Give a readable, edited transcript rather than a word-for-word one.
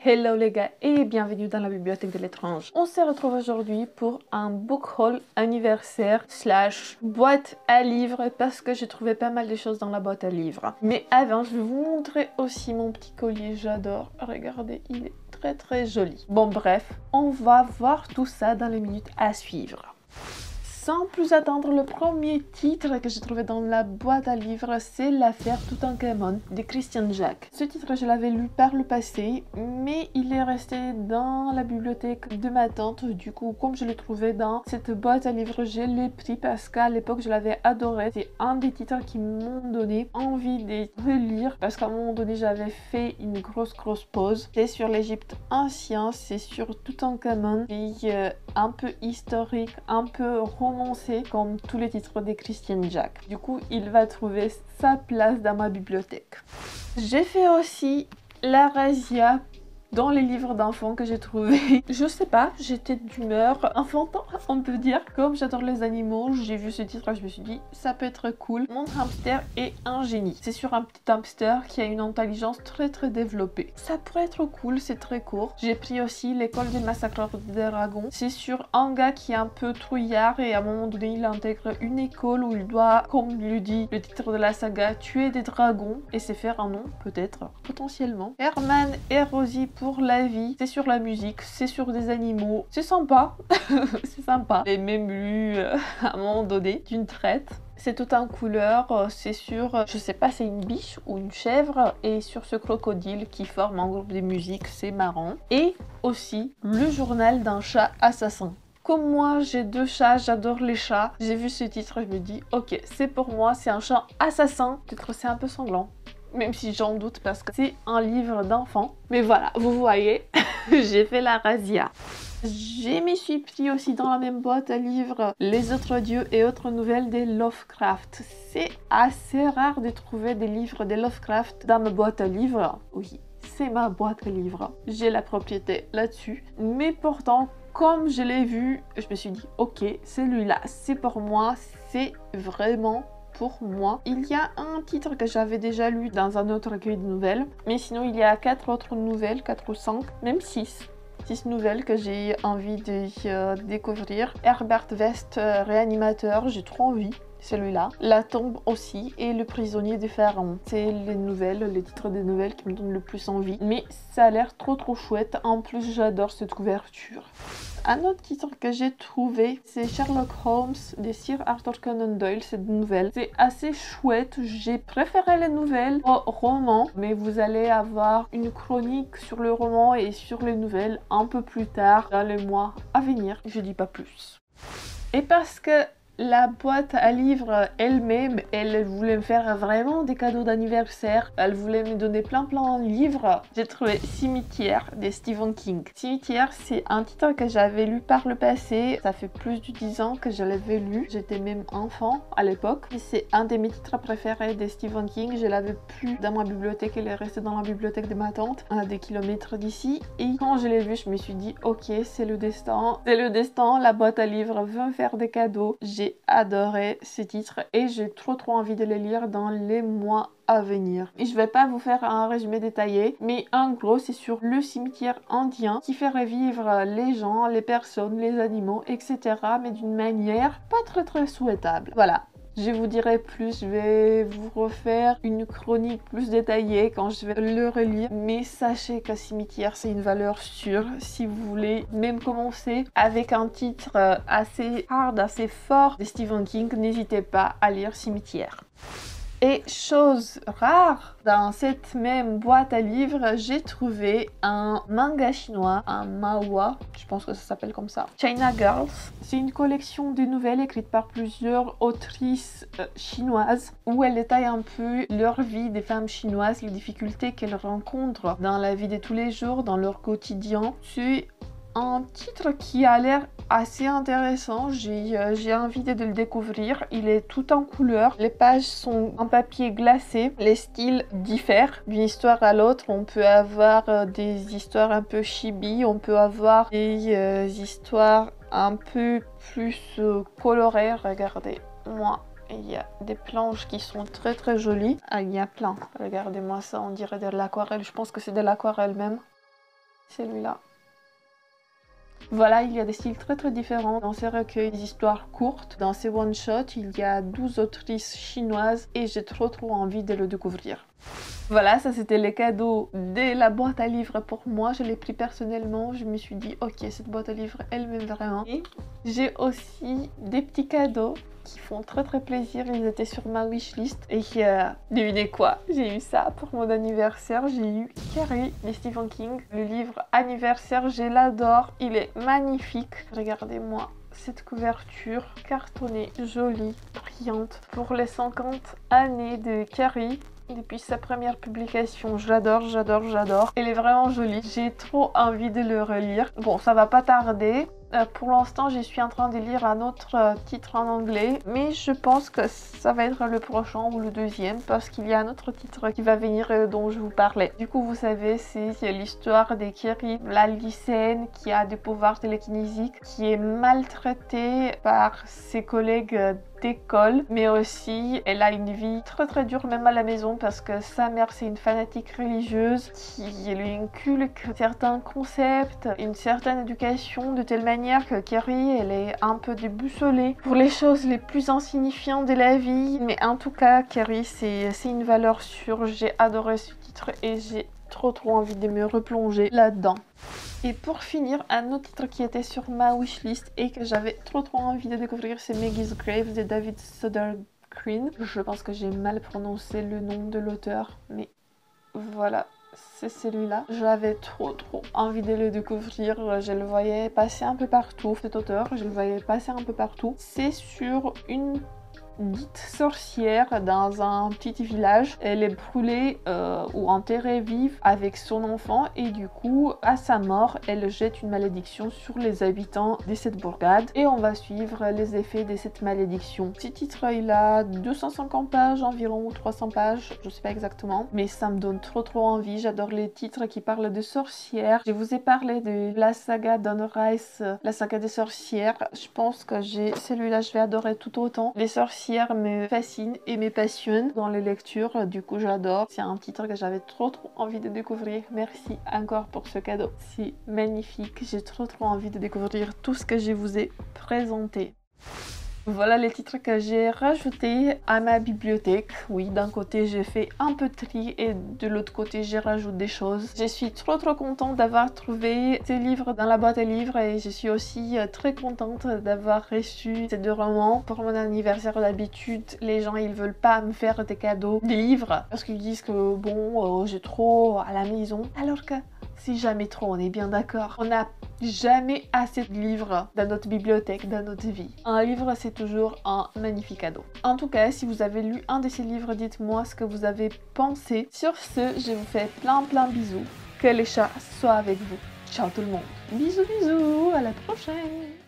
Hello les gars et bienvenue dans la bibliothèque de l'étrange. On se retrouve aujourd'hui pour un book haul anniversaire slash boîte à livres parce que j'ai trouvé pas mal de choses dans la boîte à livres. Mais avant, je vais vous montrer aussi mon petit collier, j'adore. Regardez, il est très joli. Bon bref, on va voir tout ça dans les minutes à suivre. Sans plus attendre, le premier titre que j'ai trouvé dans la boîte à livres, c'est L'affaire Toutankhamon de Christian Jack. Ce titre, je l'avais lu par le passé, mais il est resté dans la bibliothèque de ma tante. Du coup, comme je l'ai trouvé dans cette boîte à livres, je l'ai pris parce qu'à l'époque, je l'avais adoré. C'est un des titres qui m'ont donné envie de relire parce qu'à un moment donné, j'avais fait une grosse pause. C'est sur l'Égypte ancien, c'est sur Toutankhamon, puis un peu historique, un peu romancé comme tous les titres de Christian Jack. Du coup, il va trouver sa place dans ma bibliothèque. J'ai fait aussi la razzia dans les livres d'enfants que j'ai trouvé. Je sais pas, j'étais d'humeur enfantin, on peut dire. Comme j'adore les animaux, j'ai vu ce titre, je me suis dit, ça peut être cool. Mon hamster est un génie. C'est sur un petit hamster qui a une intelligence très développée. Ça pourrait être cool, c'est très court. J'ai pris aussi L'école des massacreurs des dragons. C'est sur un gars qui est un peu trouillard et à un moment donné, il intègre une école où il doit, comme le dit le titre de la saga, tuer des dragons et c'est faire un nom, peut-être, potentiellement. Herman et Rosie pour la vie, c'est sur la musique, c'est sur des animaux, c'est sympa, c'est sympa. J'ai même lu à un moment donné d'une traite. C'est tout en couleur, c'est sur, je sais pas, c'est une biche ou une chèvre et sur ce crocodile qui forme un groupe de musique, c'est marrant. Et aussi le journal d'un chat assassin. Comme moi, j'ai 2 chats, j'adore les chats. J'ai vu ce titre, je me dis, ok, c'est pour moi, c'est un chat assassin. Peut-être c'est un peu sanglant. Même si j'en doute parce que c'est un livre d'enfant. Mais voilà, vous voyez, j'ai fait la razzia. Je me suis pris aussi dans la même boîte à livres Les autres dieux et autres nouvelles de Lovecraft. C'est assez rare de trouver des livres de Lovecraft dans ma boîte à livres. Oui, c'est ma boîte à livres. J'ai la propriété là-dessus. Mais pourtant, comme je l'ai vu, je me suis dit, ok, celui-là, c'est pour moi, c'est vraiment pour moi. Il y a un titre que j'avais déjà lu dans un autre recueil de nouvelles, mais sinon il y a 4 autres nouvelles, 4 ou 5, même 6 nouvelles que j'ai envie de découvrir. Herbert West, réanimateur, j'ai trop envie. Celui-là, La tombe aussi et Le prisonnier des pharaons. C'est les nouvelles, les titres des nouvelles qui me donnent le plus envie. Mais ça a l'air trop chouette. En plus, j'adore cette couverture. Un autre titre que j'ai trouvé, c'est Sherlock Holmes de Sir Arthur Conan Doyle, cette nouvelle. C'est assez chouette, j'ai préféré les nouvelles au roman, mais vous allez avoir une chronique sur le roman et sur les nouvelles un peu plus tard, dans les mois à venir. Je dis pas plus. Et parce que la boîte à livres elle-même, elle voulait me faire vraiment des cadeaux d'anniversaire. Elle voulait me donner plein de livres. J'ai trouvé Cimetière de Stephen King. Cimetière, c'est un titre que j'avais lu par le passé. Ça fait plus de 10 ans que je l'avais lu. J'étais même enfant à l'époque. C'est un de mes titres préférés de Stephen King. Je l'avais plus dans ma bibliothèque. Elle est restée dans la bibliothèque de ma tante, à des kilomètres d'ici. Et quand je l'ai vu, je me suis dit, ok, c'est le destin. C'est le destin. La boîte à livres veut me faire des cadeaux. J'ai adoré ces titres et j'ai trop envie de les lire dans les mois à venir. Et je vais pas vous faire un résumé détaillé, mais en gros c'est sur le cimetière indien qui fait revivre les gens, les personnes, les animaux, etc. mais d'une manière pas très souhaitable. Voilà. Je vous dirai plus, je vais vous refaire une chronique plus détaillée quand je vais le relire. Mais sachez que Cimetière, c'est une valeur sûre. Si vous voulez même commencer avec un titre assez hard, assez fort de Stephen King, n'hésitez pas à lire Cimetière. Et chose rare, dans cette même boîte à livres, j'ai trouvé un manga chinois, un manhwa, je pense que ça s'appelle comme ça, China Girls. C'est une collection de nouvelles écrites par plusieurs autrices chinoises où elles détaillent un peu leur vie des femmes chinoises, les difficultés qu'elles rencontrent dans la vie de tous les jours, dans leur quotidien. C'est un titre qui a l'air assez intéressant, j'ai envie de le découvrir. Il est tout en couleur, les pages sont en papier glacé, les styles diffèrent d'une histoire à l'autre. On peut avoir des histoires un peu chibi, on peut avoir des histoires un peu plus colorées. Regardez, moi il y a des planches qui sont très jolies. Ah, il y a plein, regardez-moi ça, on dirait de l'aquarelle, je pense que c'est de l'aquarelle même. celui-là. Voilà, il y a des styles très différents dans ces recueils d'histoires courtes. Dans ces one-shots, il y a 12 autrices chinoises et j'ai trop envie de le découvrir. Voilà, ça c'était les cadeaux de la boîte à livres pour moi. Je l'ai pris personnellement, je me suis dit ok, cette boîte à livres elle m'aime vraiment. Et j'ai aussi des petits cadeaux qui font très plaisir, ils étaient sur ma wishlist. Et devinez quoi, j'ai eu ça pour mon anniversaire, j'ai eu Carrie de Stephen King. Le livre anniversaire, je l'adore, il est magnifique. Regardez-moi cette couverture cartonnée, jolie, brillante, pour les 50 années de Carrie. Depuis sa première publication, j'adore. Elle est vraiment jolie. J'ai trop envie de le relire. Bon, ça va pas tarder. Pour l'instant, je suis en train de lire un autre titre en anglais, mais je pense que ça va être le prochain ou le deuxième parce qu'il y a un autre titre qui va venir dont je vous parlais. Du coup, vous savez, c'est l'histoire de Kiri, la lycéenne qui a des pouvoirs télékinésiques, qui est maltraitée par ses collègues d'école, mais aussi elle a une vie très dure même à la maison parce que sa mère c'est une fanatique religieuse qui lui inculque certains concepts, une certaine éducation de telle manière que Carrie elle est un peu déboussolée pour les choses les plus insignifiantes de la vie. Mais en tout cas Carrie c'est une valeur sûre. J'ai adoré ce titre et j'ai trop envie de me replonger là-dedans. Et pour finir, un autre titre qui était sur ma wishlist et que j'avais trop envie de découvrir, c'est Maggie's Grave de David Sodergren. Je pense que j'ai mal prononcé le nom de l'auteur, mais voilà, c'est celui-là. J'avais trop envie de le découvrir. Je le voyais passer un peu partout, cet auteur, je le voyais passer un peu partout. C'est sur une dite sorcière dans un petit village. Elle est brûlée ou enterrée vive avec son enfant et du coup à sa mort elle jette une malédiction sur les habitants de cette bourgade et on va suivre les effets de cette malédiction. Ce titre il a 250 pages environ ou 300 pages, je sais pas exactement, mais ça me donne trop envie. J'adore les titres qui parlent de sorcières. Je vous ai parlé de la saga d'Anne Rice, la saga des sorcières. Je pense que celui-là je vais adorer tout autant. Les sorcières me fascine et me passionne dans les lectures, du coup j'adore. C'est un titre que j'avais trop envie de découvrir. Merci encore pour ce cadeau, c'est magnifique. J'ai trop envie de découvrir tout ce que je vous ai présenté. Voilà les titres que j'ai rajoutés à ma bibliothèque. Oui, d'un côté j'ai fait un peu de tri et de l'autre côté j'ai rajouté des choses. Je suis trop contente d'avoir trouvé ces livres dans la boîte à livres et je suis aussi très contente d'avoir reçu ces 2 romans pour mon anniversaire. D'habitude les gens ils veulent pas me faire des cadeaux, des livres, parce qu'ils disent que bon j'ai trop à la maison, alors que c'est jamais trop, on est bien d'accord. On n'a jamais assez de livres dans notre bibliothèque, dans notre vie. Un livre, c'est toujours un magnifique cadeau. En tout cas, si vous avez lu un de ces livres, dites-moi ce que vous avez pensé. Sur ce, je vous fais plein bisous. Que les chats soient avec vous. Ciao tout le monde. Bisous, à la prochaine.